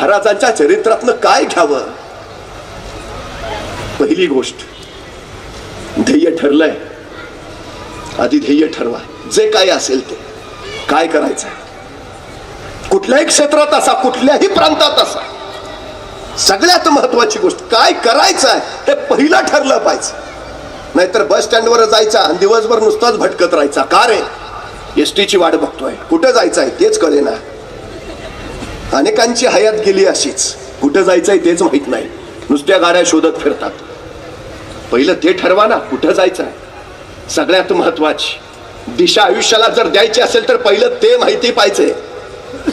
महाराजांच्या चरित्रातनं काय घ्यावं? पहिली गोष्ट, ध्येय ठरलंय, आधी ध्येय ठरवा. जे काय असेल ते काय करायचं, कुठल्याही क्षेत्रात असा, कुठल्याही प्रांतात असा, सगळ्यात महत्वाची गोष्ट काय करायचं आहे हे पहिलं ठरलं पाहिजे. नाहीतर बस स्टँडवर जायचा आणि दिवसभर नुसताच भटकत राहायचा. का रे? एसटीची वाट बघतोय, कुठं जायचं आहे तेच कळेना. अनेकांची हयात गेली अशीच, कुठं जायचंय तेच माहित नाही, नुसत्या गाड्या शोधत फिरतात. पहिलं ते ठरवा ना, कुठं जायचं आहे. सगळ्यात महत्वाची दिशा आयुष्याला जर द्यायची असेल तर पहिलं ते माहिती पाहिजे.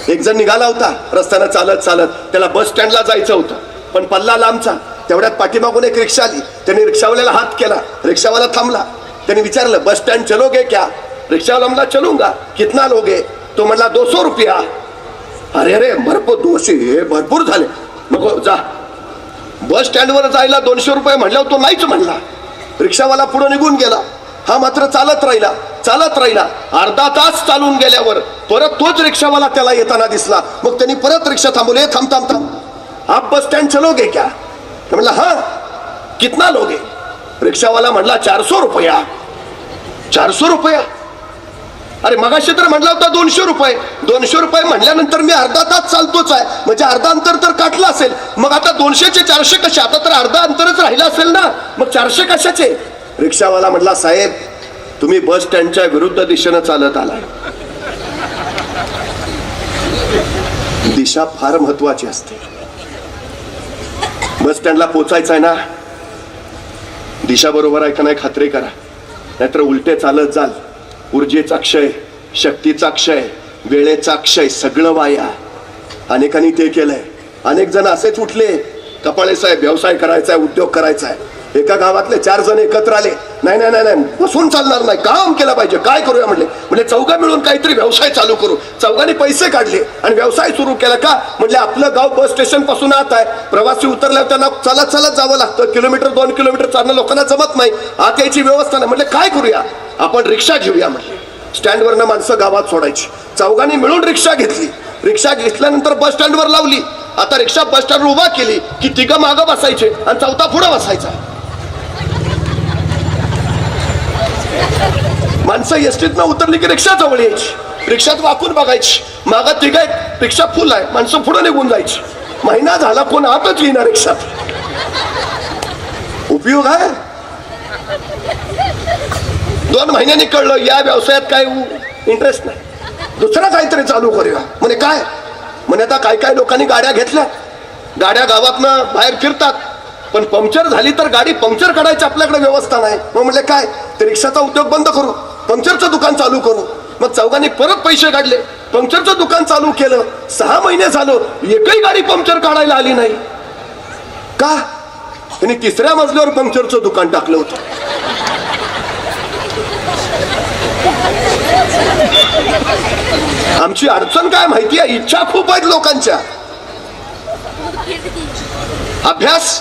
एक जण निघाला होता रस्त्यानं चालत चालत, त्याला बस स्टँडला जायचं होतं पण पल्ला लांबचा. तेवढ्यात पाठीमागून एक रिक्षा आली, त्याने रिक्षावाल्याला हात केला, रिक्षावाला थांबला. त्याने विचारलं, बस स्टँड चलोगे क्या? रिक्षावाला म्हणला चलूंगा. कितना लोगे? तो म्हणला 200 रुपया. अरे अरे भरपूर, 200 भरपूर झाले, नको जा. बस स्टँडवर जायला 200 रुपये म्हणल्यावर तो नाहीच म्हणला. रिक्षावाला पुढे निघून गेला, हा मात्र चालत राहिला. अर्धा तास चालून गेल्यावर परत तोच रिक्षावाला त्याला येताना दिसला. मग त्यांनी परत रिक्षा थांबवली. थांब थांब थांब, आप बस स्टँड चलोगे क्या? म्हणला हा. कितना लोगे? रिक्षावाला म्हणला 400 रुपया. 400 रुपया? अरे मगाशी तर म्हणला होता 200 रुपये. 200 रुपये म्हणल्यानंतर मी अर्धा तास चालतोच आहे, म्हणजे अर्धा अंतर तर काटलं असेल. मग आता 200 चे 400 कसे? आता तर अर्धा अंतरच राहिलं असेल ना, मग 400 कशाचे? रिक्षावाला म्हणला, साहेब तुम्ही बस स्टँडच्या विरुद्ध दिशेनं चालत आलाय. दिशा फार महत्वाची असते. बस स्टँडला पोचायचं आहे ना, दिशा बरोबर आहे का नाही खात्री करा, नाहीतर उलटे चालत जाल. ऊर्जेचा क्षय, शक्तीचा क्षय, वेळेचा क्षय, सगळं वाया. अनेकांनी ते केलंय. अनेक जण असेच उठले, कपाळे साहेब व्यवसाय करायचा आहे, उद्योग करायचा आहे. एका गावातले 4 जण एकत्र आले, नाही नाही नाही नाही बसून चालणार नाही, काम केलं पाहिजे. काय करूया म्हणले चौघा मिळून काहीतरी व्यवसाय चालू करू. चौघांनी पैसे काढले आणि व्यवसाय सुरू केला. का? म्हणजे आपलं गाव बस स्टेशन पासून आत आहे, प्रवासी उतरल्यावर त्यांना चालत चालत जावं लागतं. किलोमीटर 2 किलोमीटर चालणं लोकांना जमत नाही, आत यायची व्यवस्था नाही. म्हणजे काय करूया, आपण रिक्षा घेऊया म्हणले. स्टँडवरनं माणसं गावात सोडायची. चौघांनी मिळून रिक्षा घेतली. रिक्षा घेतल्यानंतर बस स्टँडवर लावली. आता रिक्षा बस स्टँडवर उभा केली की तिघं मागं बसायचे आणि चौथा पुढं बसायचा. माणसं एसटीतनं उतरली की रिक्षा जवळ यायची, रिक्षात वाकून बघायची, मागं तिघ आहेत, रिक्षा फुल आहे, माणसं पुढे निघून जायची. महिना झाला कोण आतच येईना रिक्षात. उपयोग आहे? 2 महिन्यांनी कळलं या व्यवसायात काय इंटरेस्ट नाही, दुसरा काहीतरी चालू करूया. म्हणे काय? म्हणे आता काय काय लोकांनी गाड्या घेतल्या, गाड्या गावातनं बाहेर फिरतात, पण पंक्चर झाली तर गाडी पंक्चर काढायची आपल्याकडे व्यवस्था नाही. मग म्हणले काय, ते रिक्षाचा उद्योग बंद करू, पंक्चरचं दुकान चालू करू. मग चौघांनी परत पैसे काढले, पंक्चरचं दुकान चालू केलं. 6 महिने झालं, एकही गाडी पंक्चर काढायला आली नाही. का? त्यांनी 3ऱ्या मजल्यावर पंक्चरचं दुकान टाकलं होतं. आमची अडचण काय माहिती आहे? इच्छा खूप आहेत लोकांच्या. अभ्यास,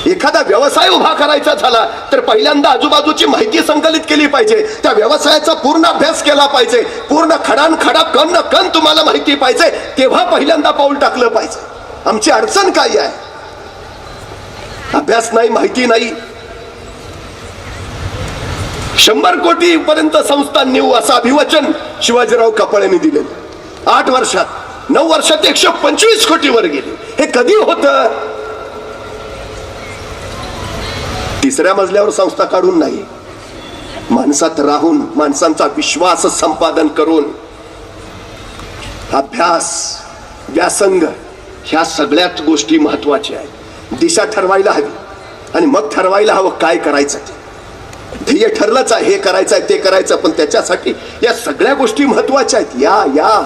एखादा व्यवसाय उभा करायचा झाला तर पहिल्यांदा आजूबाजूची माहिती संकलित केली पाहिजे. त्या व्यवसायाचा पूर्ण अभ्यास केला पाहिजे. पूर्ण खडानखडा कण न कण तुम्हाला माहिती पाहिजे, तेव्हा पहिल्यांदा पाऊल टाकलं पाहिजे. आमची अडचण काय आहे? अभ्यास नाही, माहिती नाही. 100 कोटी पर्यंत संस्था नेऊ असं अभिवचन शिवाजीराव कपाळेंनी दिले. 8 वर्षात, 9 वर्षात 125 कोटीवर गेले. हे कधी होतं? 3ऱ्या मजल्यावर संस्था काढून नाही, माणसात राहून, माणसांचा विश्वास संपादन करून. अभ्यास, व्यासंग, ह्या सगळ्याच गोष्टी महत्वाच्या आहेत. दिशा ठरवायला हवी आणि मग ठरवायला हवं काय करायचं. ध्येय ठरलंच आहे, हे करायचं आहे, ते करायचं, पण त्याच्यासाठी या सगळ्या गोष्टी महत्वाच्या आहेत. या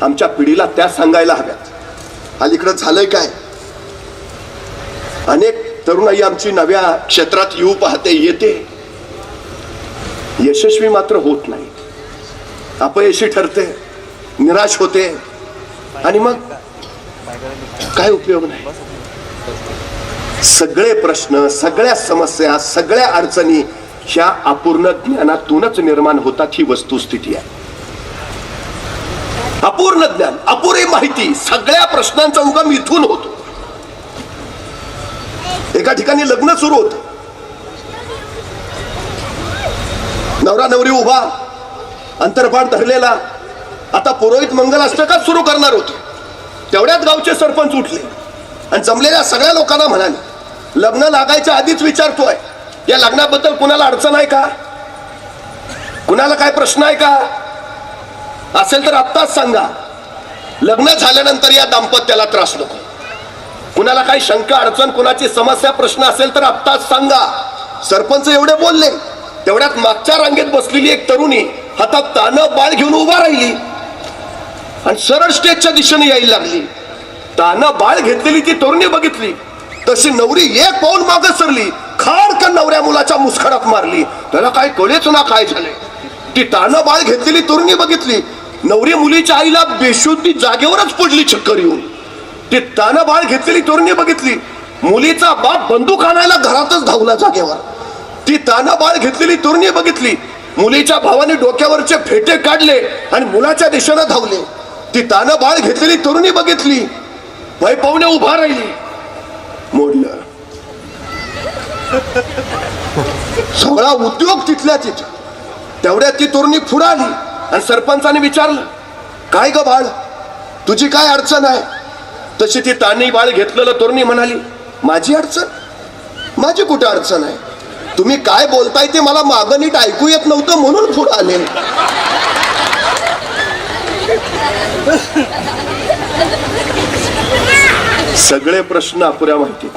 आमच्या पिढीला त्या सांगायला हव्यात. अलीकडं झालंय काय, अनेक तरुणाई आमची नव्या क्षेत्रात येऊ पाहते, येते, यशस्वी मात्र होत नाही, अपयशी ठरते, निराश होते आणि मग काय उपयोग नाही. सगळे प्रश्न, सगळ्या समस्या, सगळ्या अडचणी ह्या अपूर्ण ज्ञानातूनच निर्माण होतात, ही वस्तुस्थिती आहे. अपूर्ण ज्ञान, अपुरी माहिती, सगळ्या प्रश्नांचा उगम इथून होतो. एका ठिकाणी लग्न सुरू होत, नवरा नवरी उभा, अंतरपाठ धरलेला. आता पुरोहित मंगलाष्टका सुरू करणार होते. तेवढ्यात गावचे सरपंच उठले आणि जमलेल्या सगळ्या लोकांना म्हणाले, लग्न लागायच्या आधीच विचारतोय, या लग्नाबद्दल कुणाला अडचण आहे का? कुणाला काय प्रश्न आहे का? असेल तर आत्ताच सांगा. लग्न झाल्यानंतर या दाम्पत्याला त्रास नको. कुणाला काही शंका अडचण, कुणाची समस्या प्रश्न असेल तर आत्ताच सांगा. सरपंच एवढे बोलले. तेवढ्यात मागच्या रांगेत बसलेली एक तरुणी हातात तानं बाळ घेऊन उभा राहिली आणि सरळ स्टेजच्या दिशेने यायला लागली. तानं बाळ घेतलेली ती तरुणी बघितली तशी नवरी एक पाऊल मागे सरली, खाडकन नवऱ्या मुलाच्या मुसखडात मारली. त्याला काय कळेच ना काय झाले. ती तानं बाळ घेतलेली तरुणी बघितली, नवरी मुलीच्या आईला बेशुद्धी जागेवरच पडली चक्कर येऊन. ती तानं बाळ घेतलेली तरुणी बघितली, मुलीचा बाप बंदूक आणायला घरातच धावला जागेवर. ती तानं बाळ घेतलेली तरुणी बघितली, मुलीच्या भावाने डोक्यावरचे फेटे काढले आणि मुलाच्या दिशेने धावले. ती तानं बाळ घेतलेली तरुणी बघितली, भय पाहुणे उभा राहिली. मोडलं सगळा उद्योग तिथल्या तिथे. तेवढ्यात ती तरुणी पुढे आली आणि सरपंचाने विचारलं, काय ग बाळ, तुझी काय अडचण आहे? तशी ती तानी बाळ घेतलेलं तरुणी म्हणाली, माझी अडचण? माझी कुठे अडचण आहे? तुम्ही काय बोलताय ते मला मागं नीट ऐकू येत नव्हतं म्हणून पुढे आले. सगळे प्रश्न अपुऱ्या माहितीत,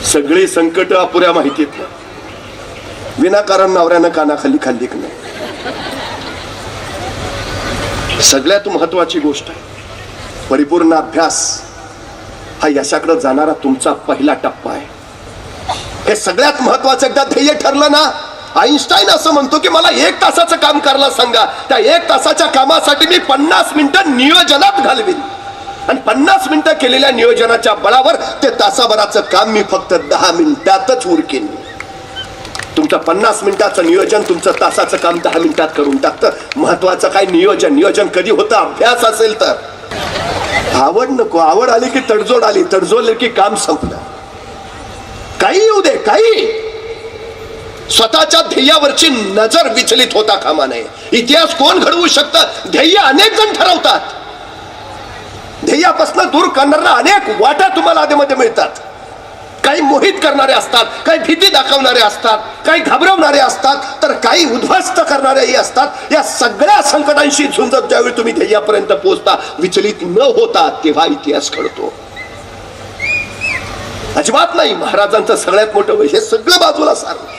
सगळी संकट अपुऱ्या माहितीत. विनाकारण नवऱ्यानं कानाखाली खाल्ली की नाही. सगळ्यात महत्वाची गोष्ट आहे, परिपूर्ण अभ्यास हा यशाकडे जाणारा तुमचा पहिला टप्पा आहे. हे सगळ्यात महत्वाचं एकदा ध्येय ठरलं ना. आईन्स्टाईन असं म्हणतो की मला 1 तासाचं काम करायला सांगा, त्या 1 तासाच्या कामासाठी मी 50 मिनिटं नियोजनात घालवीन आणि 50 मिनिटं केलेल्या नियोजनाच्या बळावर ते तासाभराचं काम मी फक्त 10 मिनिटातच उरकीन. तुमचं 50 मिनिटाचं नियोजन तुमचं तासाचं काम 10 मिनिटात करून टाकतं. महत्वाचं काय नियोजन? नियोजन कधी होतं? अभ्यास असेल तर. आवड नको, आवड आली की तडजोड आली, तडजोड की काम संपलं. काही येऊ दे, काही. स्वतःच्या ध्येयावरची नजर विचलित होता कामा नये. इतिहास कोण घडवू शकतं? ध्येय अनेक जण ठरवतात. ध्येयापासून दूर करणाऱ्या अनेक वाटा तुम्हाला आधीमध्ये मिळतात. काही मोहित करणारे असतात, काही भीती दाखवणारे असतात, काही घाबरवणारे असतात, तर काही उद्ध्वस्त करणारेही असतात. या सगळ्या संकटांशी झुंजत ज्यावेळी तुम्ही ध्येयापर्यंत पोहोचता, विचलित न होता, तेव्हा इतिहास घडतो. अजिबात नाही. महाराजांचं सगळ्यात मोठं वैशिष्ट्य सगळं बाजूला सारलं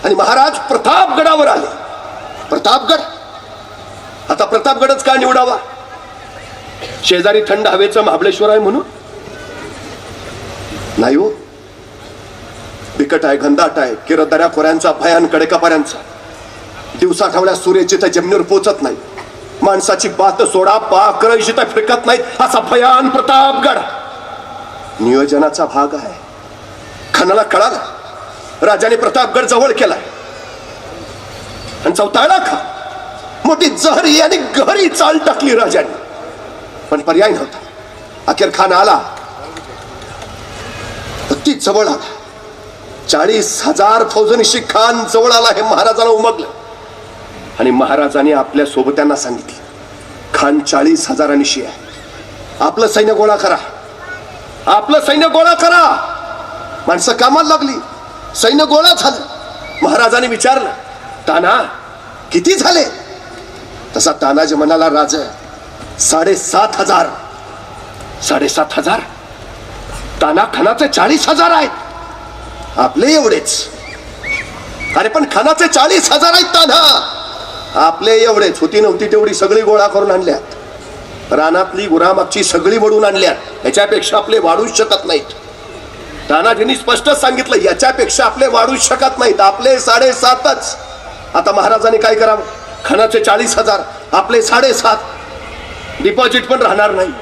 आणि महाराज प्रतापगडावर आले. प्रतापगड, आता प्रतापगडच का निवडावा? शेजारी थंड हवेचं महाबळेश्वर आहे म्हणून नाही हो. बिकट आहे, घनदाट आहे, किर दऱ्या खोऱ्यांचा, भयान कडेकापर्यांचा. दिवसा ठावल्या सूर्याची तर जमिनीवर पोचत नाही. माणसाची बात सोडा, पाकरशी तर फिरकत नाहीत असा भयान प्रतापगड. नियोजनाचा भाग आहे. खानाला कळाला, राजाने प्रतापगड जवळ केलाय आणि चौथाळा खा मोठी जहरी आणि गहरी चाल टाकली राजाने. पण पर्याय नव्हता. अखेर खान आला, अगदी जवळ आला. 40,000 फौजनिशी खान जवळ आला हे महाराजांना उमगलं आणि महाराजांनी आपल्या सोबत्यांना सांगितलं, खान 40,000 आहे. आपलं सैन्य गोळा करा, आपलं सैन्य गोळा करा. माणसं कामाला लागली, सैन्य गोळा झालं. महाराजांनी विचारलं, ताना किती झाले? तसा तानाजी म्हणाला, राजा 7,500. 7,500? ताना खानाचे 40,000 आहेत. आपले एवढेच. अरे पण खानाचे 40,000 आहेत ताना. आपले एवढेच. होती नव्हती तेवढी सगळी गोळा करून आणल्यात. रानातली गुरामागची सगळी वडून आणल्यात. याच्यापेक्षा आपले वाढूच शकत नाहीत. तानाजींनी स्पष्ट सांगितलं, याच्यापेक्षा आपले वाढूच शकत नाहीत. आपले 7.5च. आता महाराजांनी काय करावं? खानाचे 40,000, आपले 7.5. डिपॉझिट पण राहणार नाही.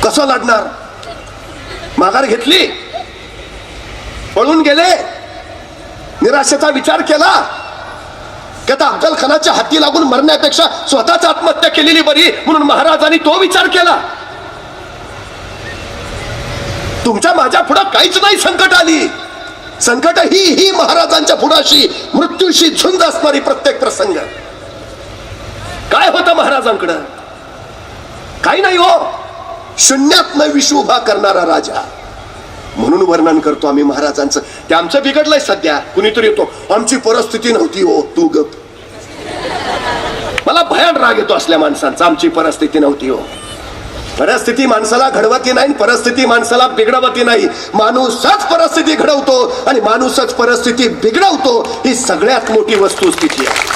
कसं लढणार? माघार घेतली, पळून गेले, निराशेचा विचार केला. की आता अफजल खानाच्या हाती लागून मरण्यापेक्षा स्वतःच आत्महत्या केलेली बरी, म्हणून महाराजांनी तो विचार केला. तुमच्या माझ्या पुढे काहीच नाही संकट आली. संकट ही महाराजांच्या पुढाशी मृत्यूशी झुंज असणारी प्रत्येक प्रसंग. काय होतं महाराजांकडं? काही नाही हो, शून्यातनं विश्व उभा करणारा राजा. म्हणून वर्णन करतो आम्ही महाराजांचं. ते आमचं बिघडलंय सध्या. कुणीतरी येतो, आमची परिस्थिती नव्हती हो. तू गप. मला भयान राग येतो असल्या माणसांचा. आमची परिस्थिती नव्हती हो. परिस्थिती माणसाला घडवती नाही, परिस्थिती माणसाला बिघडवती नाही. माणूसच परिस्थिती घडवतो आणि माणूसच परिस्थिती बिघडवतो. ही सगळ्यात मोठी वस्तुस्थिती आहे.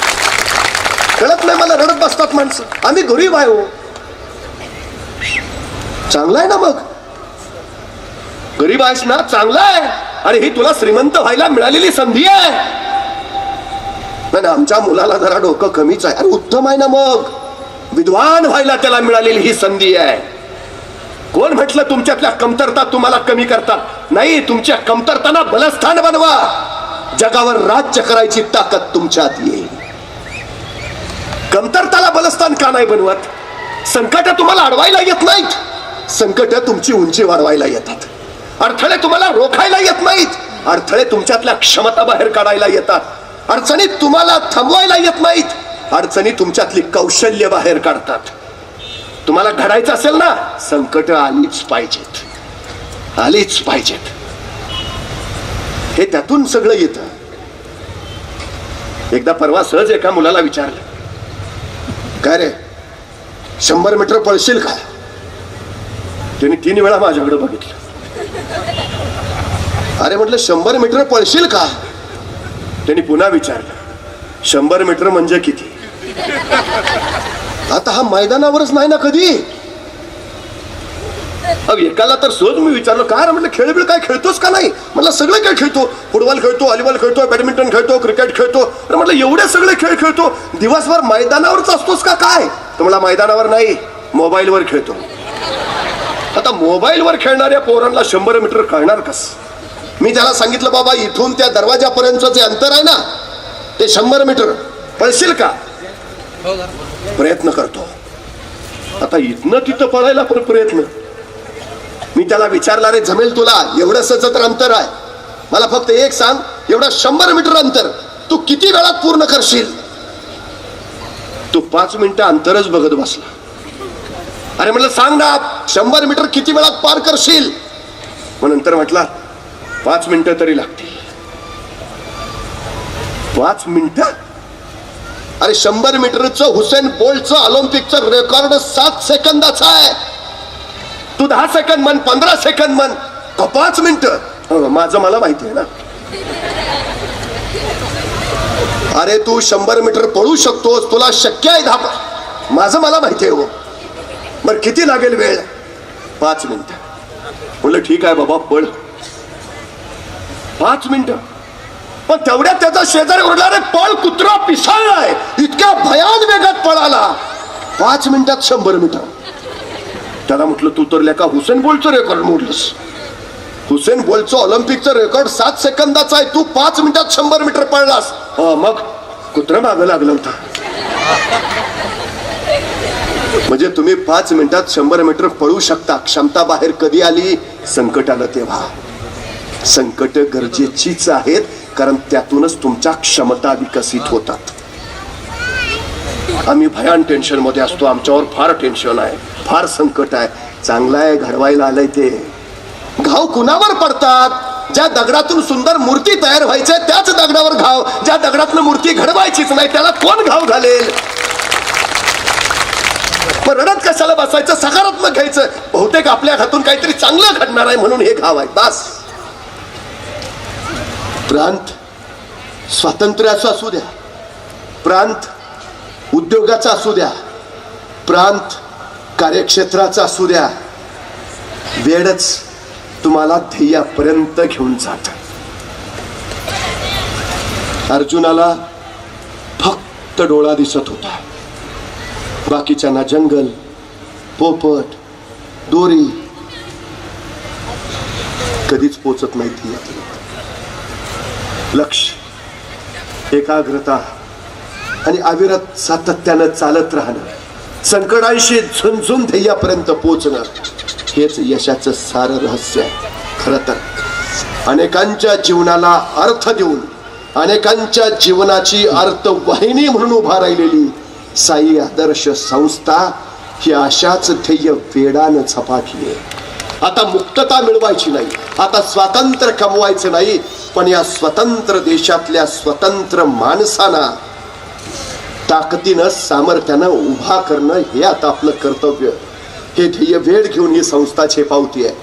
कळत नाही मला. रडत बसतात माणसं. आम्ही गरीब आहे हो. चांगलं आहे ना मग. गरीब आहेस ना, चांगलं आहे. अरे ही तुला श्रीमंत व्हायला मिळालेली संधी आहे. नाही, आमच्या मुलाला जरा डोकं कमीच आहे. अरे उत्तम आहे ना मग. विद्वान व्हायला त्याला मिळालेली ही संधी आहे. कोण म्हटलं तुमच्यातल्या कमतरता तुम्हाला कमी करतात? नाही, तुमच्या कमतरताना बलस्थान बनवा. जगावर राज्य करायची ताकद तुमच्यात येईल. कमतरताला बलस्थान का नाही बनवत? संकट तुम्हाला अडवायला येत नाहीत. संकट तुमची उंची वाढवायला येतात. अडथळे तुम्हाला रोखायला येत नाहीत. अडथळे तुमच्यातल्या क्षमता बाहेर काढायला येतात. अडचणी तुम्हाला थांबवायला येत नाहीत. अडचणी तुमच्यातली कौशल्य बाहेर काढतात. तुम्हाला घडायचं असेल ना, संकट आलीच पाहिजेत. आलीच पाहिजेत. हे त्यातून सगळं येतं. एकदा परवा सहज एका मुलाला विचारलं, काय रे 100 मीटर पळशील का? त्याने 3 वेळा माझ्याकडे बघितलं. अरे म्हटलं 100 मीटर पळशील का? त्यांनी पुन्हा विचारलं, 100 मीटर म्हणजे किती? आता हा मैदानावरच नाही ना कधी. एकाला तर सहज मी विचारलं, काय म्हटलं खेळबिळ काय खेळतोस का नाही? म्हटलं सगळे खेळ खेळतो. फुटबॉल खेळतो, व्हॉलीबॉल खेळतो, बॅडमिंटन खेळतो, क्रिकेट खेळतो. तर म्हटलं एवढे सगळे खेळ खेळतो, दिवसभर मैदानावरच असतोस का काय? तर मला मैदानावर नाही, मोबाईलवर खेळतो. आता मोबाईलवर खेळणाऱ्या पोरांना 100 मीटर कळणार कस? मी त्याला सांगितलं, बाबा इथून त्या दरवाजापर्यंत जे अंतर आहे ना, ते 100 मीटर. पळशील का? प्रयत्न करतो. आता इथनं तिथं पळायला पण प्रयत्न. मी त्याला विचारला, रे जमेल तुला? एवढंच तर अंतर आहे. मला फक्त एक सांग, एवढं 100 मीटर अंतर तू किती वेळात पूर्ण करशील? तू 5 मिनिटं अंतरच बघत बसला. अरे म्हटलं सांग ना, 100 मीटर किती वेळात पार करशील? मग नंतर म्हटला 5 मिनिटं तरी लागतील. 5 मिनिटं? अरे 100 मीटरचं हुसेन बोल्टचं ऑलिम्पिकचं रेकॉर्ड 7 सेकंदाचं आहे. तू 10 सेकंद म्हण, 15 सेकंद म्हण, 5 मिनिटं? माझं मला माहिती आहे ना. अरे तू 100 मीटर पळू शकतोस, तुला शक्य आहे 10. माझं मला माहिती आहे हो. बरं किती लागेल वेळ? 5 मिनिटं. म्हणलं ठीक आहे बाबा पळ. 5 मिनिटं. पण तेवढ्यात त्याचा शेजारी ओरडला, रे पळ कुत्रा पिसाळलाय. इतक्या भयान वेगात पळाला. 5 मिनिटात 100 मीटर. त्याला म्हटलं तू तर लेका हुसेन बोल्टचं रेकॉर्ड मोडलंस. हुसेन बोल्टचं ऑलिम्पिकचं रेकॉर्ड 7 सेकंदाचं आहे. तू 5 मिनिटात 100 मीटर पळलास. मग कुत्रा मागं लागलं होता. म्हणजे तुम्ही 5 मिनिटात 100 मीटर पळू शकता. क्षमता बाहेर कधी आली? संकट आलं तेव्हा. संकट गरजेचीच आहेत, कारण त्यातूनच तुमच्या क्षमता विकसित होतात. आम्ही भयान टेन्शन मध्ये असतो. आमच्यावर फार टेन्शन आहे, फार संकट आहे. चांगलं आहे, घडवायला आलंय ते. घाव कुणावर पडतात? ज्या दगडातून सुंदर मूर्ती तयार व्हायच्या त्याच दगडावर घाव. ज्या दगडातून मूर्ती घडवायचीच नाही त्याला कोण घाव घालेल? मग रडत कशाला बसायचं? सकारात्मक घ्यायचं. बहुतेक आपल्या हातून काहीतरी चांगलं घडणार आहे म्हणून हे घाव आहे. बस. प्रांत स्वातंत्र्याचा असू द्या, प्रांत उद्योगाचा असू द्या, प्रांत कार्यक्षेत्राचा असू द्या, वेळच तुम्हाला ध्येयापर्यंत घेऊन जात. अर्जुनाला फक्त डोळा दिसत होता. बाकीच्यांना जंगल, पोपट, दोरी. कधीच पोचत नाही ध्येयापर्यंत. लक्ष, एकाग्रता, आणि अविरत सातत्यानं चालत राहणं, संकटांशी झुंझुन ध्येयापर्यंत पोचणं, हेच यशाचं सारं रहस्य आहे. खरं तर अनेकांच्या जीवनाला अर्थ देऊन, अनेकांच्या जीवनाची अर्थवाहिनी म्हणून उभा राहिलेली साई आदर्श संस्था ही अशाच ध्येय वेडानं झपाटली आहे. आता मुक्तता मिळवायची नाही, आता स्वातंत्र्य कमवायचं नाही, पण या स्वतंत्र देशातल्या स्वतंत्र माणसांना ताकदीनं सामर्थ्यानं उभा करणं हे आता आपलं कर्तव्य. हे ध्येय वेळ घेऊन ही संस्था झेपावती आहे.